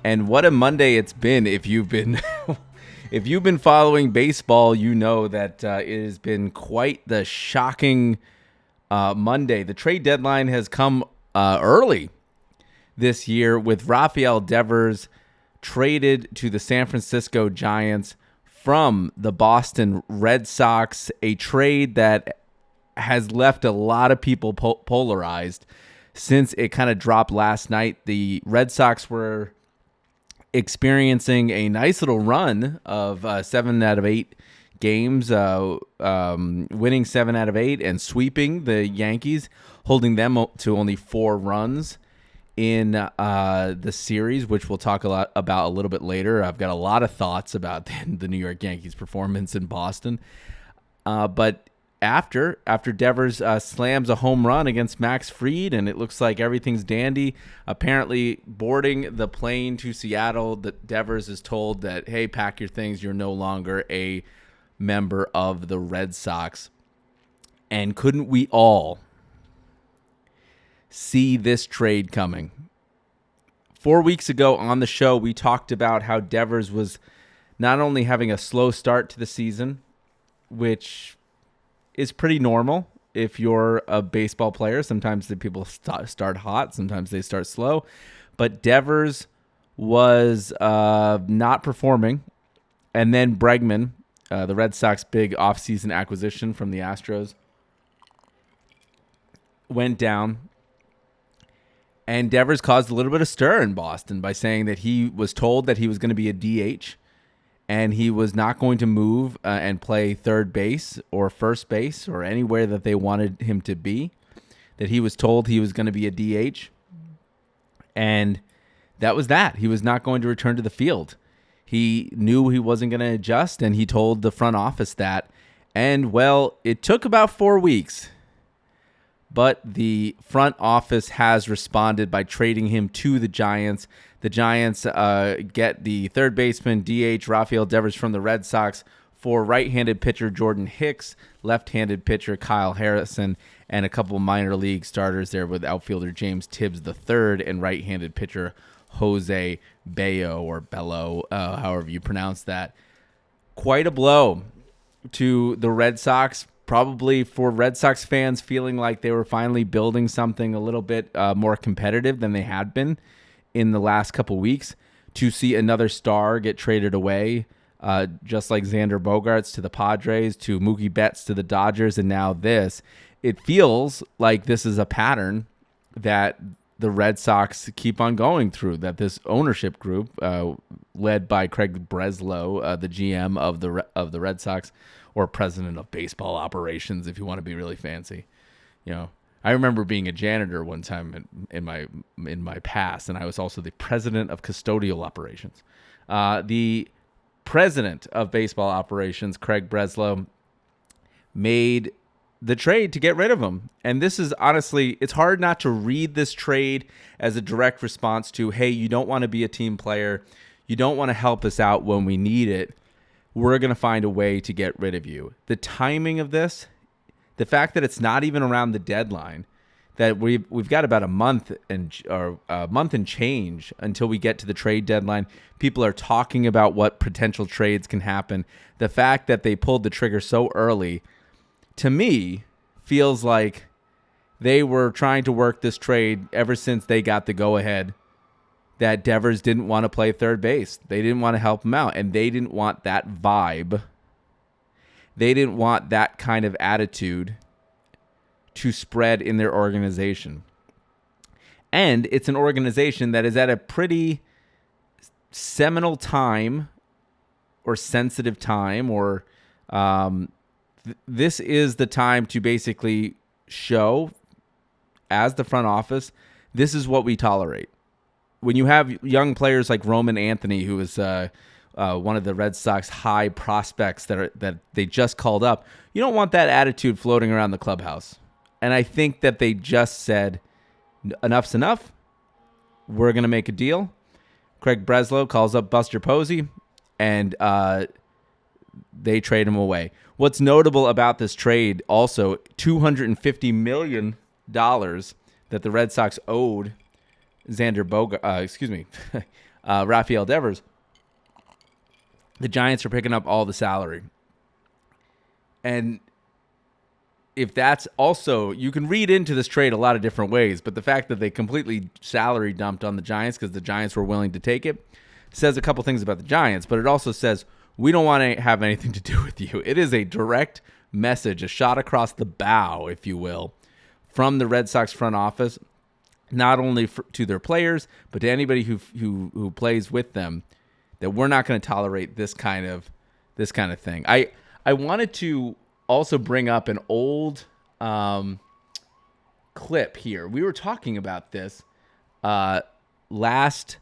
And what a Monday it's been. If you've been if you've been following baseball, you know that it has been quite the shocking Monday. The trade deadline has come early this year, with Rafael Devers traded to the San Francisco Giants from the Boston Red Sox, a trade that has left a lot of people polarized since it kind of dropped last night. The Red Sox were experiencing a nice little run of 7 out of 8 games, winning 7 out of 8 and sweeping the Yankees, holding them to only 4 runs in the series, which we'll talk about a little bit later. I've got a lot of thoughts about the New York Yankees' performance in Boston. But after Devers slams a home run against Max Fried, and it looks like everything's dandy, apparently boarding the plane to Seattle, that Devers is told that, hey, pack your things, you're no longer a member of the Red Sox. And couldn't we all see this trade coming? 4 weeks ago on the show, we talked about how Devers was not only having a slow start to the season, which is pretty normal if you're a baseball player. Sometimes the people start hot, sometimes they start slow. But Devers was not performing. And then Bregman, the Red Sox big offseason acquisition from the Astros, went down. And Devers caused a little bit of stir in Boston by saying that he was told that he was going to be a DH and he was not going to move and play third base or first base or anywhere that they wanted him to be, that he was told he was going to be a DH. And that was that. He was not going to return to the field. He knew he wasn't going to adjust, and he told the front office that. And, well, it took about 4 weeks. But the front office has responded by trading him to the Giants. The Giants get the third baseman, DH Rafael Devers from the Red Sox, for right-handed pitcher Jordan Hicks, left-handed pitcher Kyle Harrison, and a couple minor league starters there with outfielder James Tibbs III and right-handed pitcher Jose Bello, or Bello, however you pronounce that. Quite a blow to the Red Sox. Probably for Red Sox fans feeling like they were finally building something a little bit more competitive than they had been in the last couple weeks, to see another star get traded away, just like Xander Bogaerts to the Padres, to Mookie Betts to the Dodgers, and now this. It feels like this is a pattern that the Red Sox keep on going through, that this ownership group, led by Craig Breslow, the GM of the Red Sox, or president of baseball operations, if you want to be really fancy. You know, I remember being a janitor one time in my past, and I was also the president of custodial operations. The president of baseball operations, Craig Breslow, made the trade to get rid of him. And this is honestly, it's hard not to read this trade as a direct response to, hey, you don't want to be a team player. You don't want to help us out when we need it. We're going to find a way to get rid of you. The timing of this, the fact that it's not even around the deadline, that we've got about a month and change until we get to the trade deadline. People are talking about what potential trades can happen. The fact that they pulled the trigger so early, to me, feels like they were trying to work this trade ever since they got the go-ahead that Devers didn't want to play third base. They didn't want to help him out, and they didn't want that vibe. They didn't want that kind of attitude to spread in their organization. And it's an organization that is at a pretty seminal time, or sensitive time, or this is the time to basically show, as the front office, this is what we tolerate. When you have young players like Roman Anthony, who is one of the Red Sox high prospects that they just called up, you don't want that attitude floating around the clubhouse. And I think that they just said, enough's enough. We're going to make a deal. Craig Breslow calls up Buster Posey, and they trade him away. What's notable about this trade also, $250 million that the Red Sox owed Rafael Devers, the Giants are picking up all the salary. And if that's also, you can read into this trade a lot of different ways, but the fact that they completely salary dumped on the Giants because the Giants were willing to take it says a couple things about the Giants, but it also says we don't want to have anything to do with you. It is a direct message, a shot across the bow, if you will, from the Red Sox front office, not only to their players, but to anybody who plays with them, that we're not going to tolerate this kind of thing. I wanted to also bring up an old clip here. We were talking about this last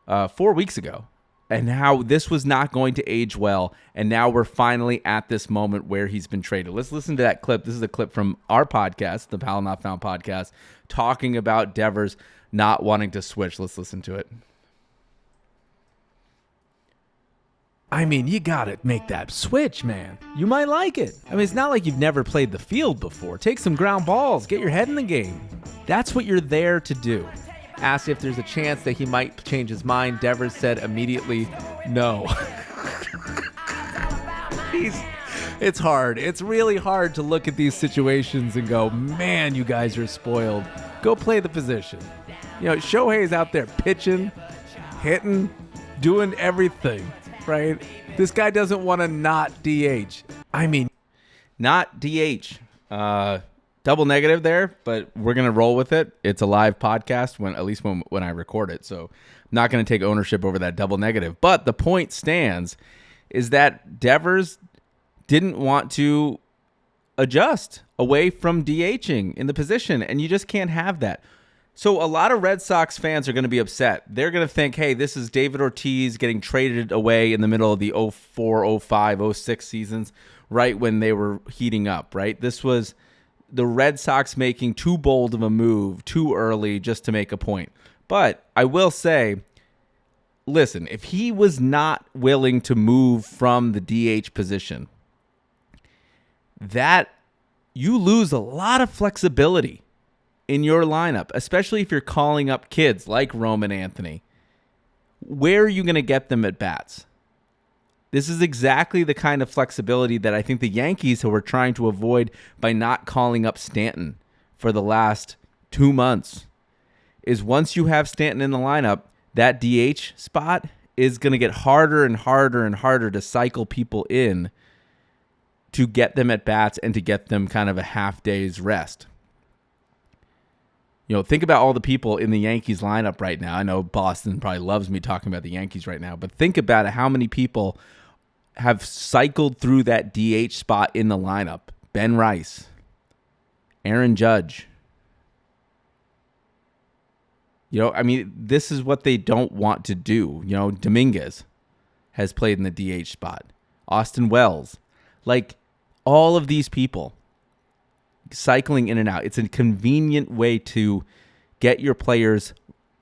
4 weeks ago, and how this was not going to age well, and now we're finally at this moment where he's been traded. Let's listen to that clip. This is a clip from our podcast, the Powell Not Found podcast, talking about Devers not wanting to switch. Let's listen to it. I mean, you gotta make that switch, man. You might like it. I mean, it's not like you've never played the field before. Take some ground balls, get your head in the game. That's what you're there to do. Asked if there's a chance that he might change his mind, Devers said immediately, no. It's hard. It's really hard to look at these situations and go, man, you guys are spoiled. Go play the position. You know, Shohei's out there pitching, hitting, doing everything. Right? This guy doesn't want to not DH. I mean, not DH. Double negative there, but we're going to roll with it. It's a live podcast, at least when I record it. So I'm not going to take ownership over that double negative. But the point stands is that Devers didn't want to adjust away from DHing in the position, and you just can't have that. So a lot of Red Sox fans are going to be upset. They're going to think, hey, this is David Ortiz getting traded away in the middle of the 04, 05, 06 seasons, right when they were heating up, right? This was the Red Sox making too bold of a move too early just to make a point. But I will say, listen, if he was not willing to move from the DH position, that you lose a lot of flexibility in your lineup, especially if you're calling up kids like Roman Anthony. Where are you going to get them at bats? This is exactly the kind of flexibility that I think the Yankees were trying to avoid by not calling up Stanton for the last 2 months. Is once you have Stanton in the lineup, that DH spot is going to get harder and harder and harder to cycle people in to get them at bats and to get them kind of a half day's rest. You know, think about all the people in the Yankees lineup right now. I know Boston probably loves me talking about the Yankees right now, but think about it, how many people have cycled through that DH spot in the lineup. Ben Rice, Aaron Judge. You know, I mean, this is what they don't want to do. You know, Dominguez has played in the DH spot. Austin Wells. Like, all of these people cycling in and out. It's a convenient way to get your players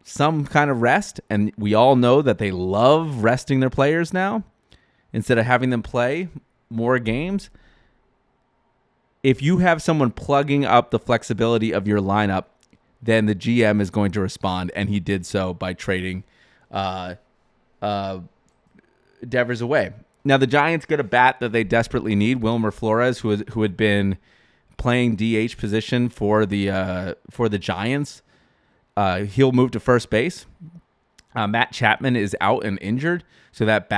some kind of rest, and we all know that they love resting their players now instead of having them play more games. If you have someone plugging up the flexibility of your lineup, then the GM is going to respond, and he did so by trading Devers away. Now the Giants get a bat that they desperately need, Wilmer Flores, who had been playing DH position for the Giants. He'll move to first base. Matt Chapman is out and injured, so that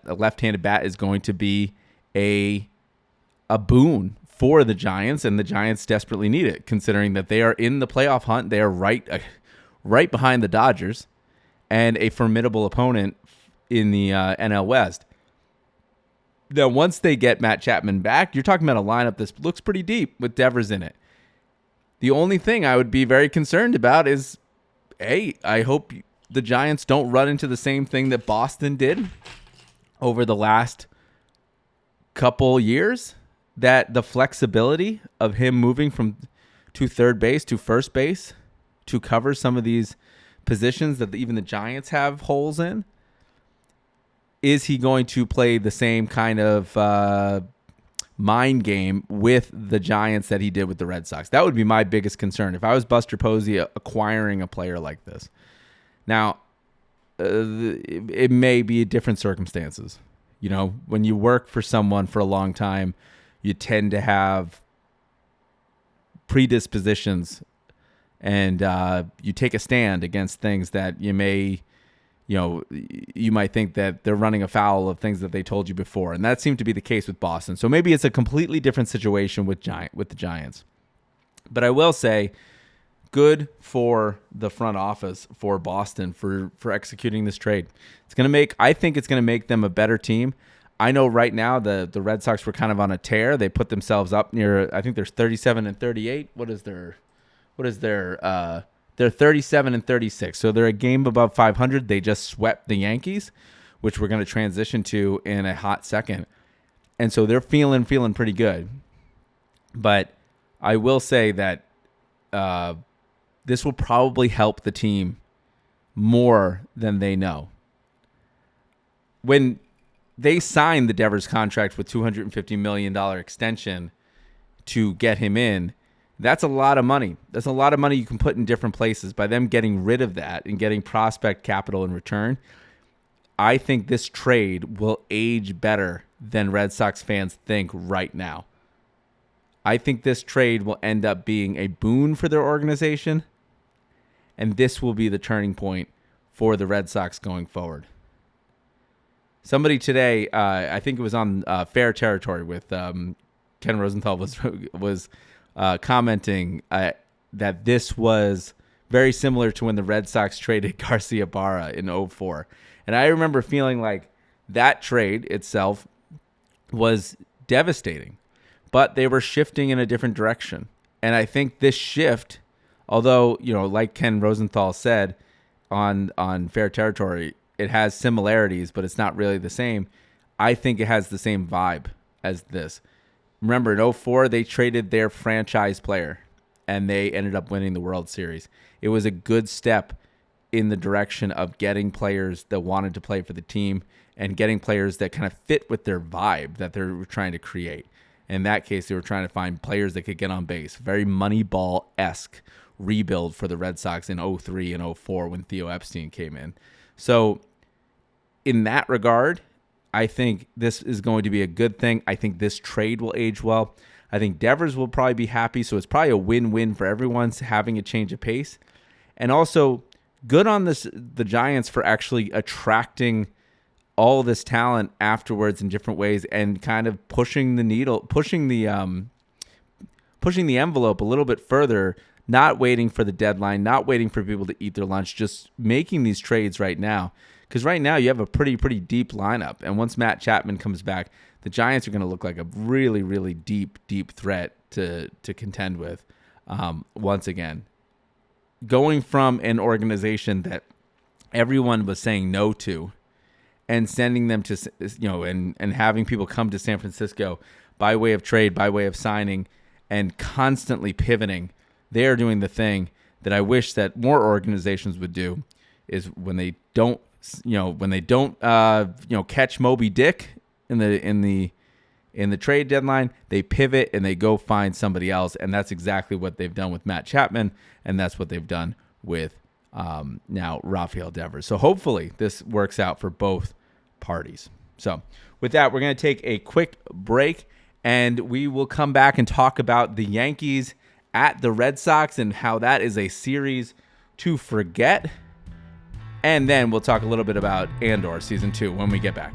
left-handed bat is going to be a boon for the Giants, and the Giants desperately need it, considering that they are in the playoff hunt. They are right behind the Dodgers, and a formidable opponent in the NL West. Now, once they get Matt Chapman back, you're talking about a lineup that looks pretty deep with Devers in it. The only thing I would be very concerned about is, I hope the Giants don't run into the same thing that Boston did over the last couple years, that the flexibility of him moving to third base to first base to cover some of these positions that even the Giants have holes in. Is he going to play the same kind of mind game with the Giants that he did with the Red Sox? That would be my biggest concern if I was Buster Posey acquiring a player like this. Now, it may be different circumstances. When you work for someone for a long time, you tend to have predispositions, and you take a stand against things that you might think that they're running afoul of things that they told you before. And that seemed to be the case with Boston. So maybe it's a completely different situation with the Giants. But I will say, good for the front office for Boston for executing this trade. I think it's going to make them a better team. I know right now the Red Sox were kind of on a tear. They put themselves up near, I think there's 37 and 38. They're 37 and 36. So they're a game above 500. They just swept the Yankees, which we're going to transition to in a hot second. And so they're feeling pretty good. But I will say that this will probably help the team more than they know. When they signed the Devers contract with $250 million extension to get him in, that's a lot of money. That's a lot of money you can put in different places. By them getting rid of that and getting prospect capital in return, I think this trade will age better than Red Sox fans think right now. I think this trade will end up being a boon for their organization, and this will be the turning point for the Red Sox going forward. Somebody today, I think it was on Fair Territory with Ken Rosenthal, was commenting that this was very similar to when the Red Sox traded Garcia Barra in 2004. And I remember feeling like that trade itself was devastating, but they were shifting in a different direction. And I think this shift, although, like Ken Rosenthal said on Fair Territory, it has similarities, but it's not really the same. I think it has the same vibe as this. Remember, in 2004, they traded their franchise player, and they ended up winning the World Series. It was a good step in the direction of getting players that wanted to play for the team and getting players that kind of fit with their vibe that they're trying to create. In that case, they were trying to find players that could get on base. Very Moneyball-esque rebuild for the Red Sox in 2003 and 2004 when Theo Epstein came in. So in that regard, I think this is going to be a good thing. I think this trade will age well. I think Devers will probably be happy, so it's probably a win-win for everyone having a change of pace. And also, good on the Giants for actually attracting all this talent afterwards in different ways and kind of pushing the needle, pushing the envelope a little bit further, not waiting for the deadline, not waiting for people to eat their lunch, just making these trades right now. Because right now you have a pretty deep lineup. And once Matt Chapman comes back, the Giants are going to look like a really, really deep threat to contend with once again. Going from an organization that everyone was saying no to and sending them to, and having people come to San Francisco by way of trade, by way of signing, and constantly pivoting, they are doing the thing that I wish that more organizations would do, is when they don't catch Moby Dick in the trade deadline, they pivot and they go find somebody else, and that's exactly what they've done with Matt Chapman, and that's what they've done with now Rafael Devers. So hopefully this works out for both parties. So with that, we're going to take a quick break, and we will come back and talk about the Yankees at the Red Sox and how that is a series to forget. And then we'll talk a little bit about Andor Season 2 when we get back.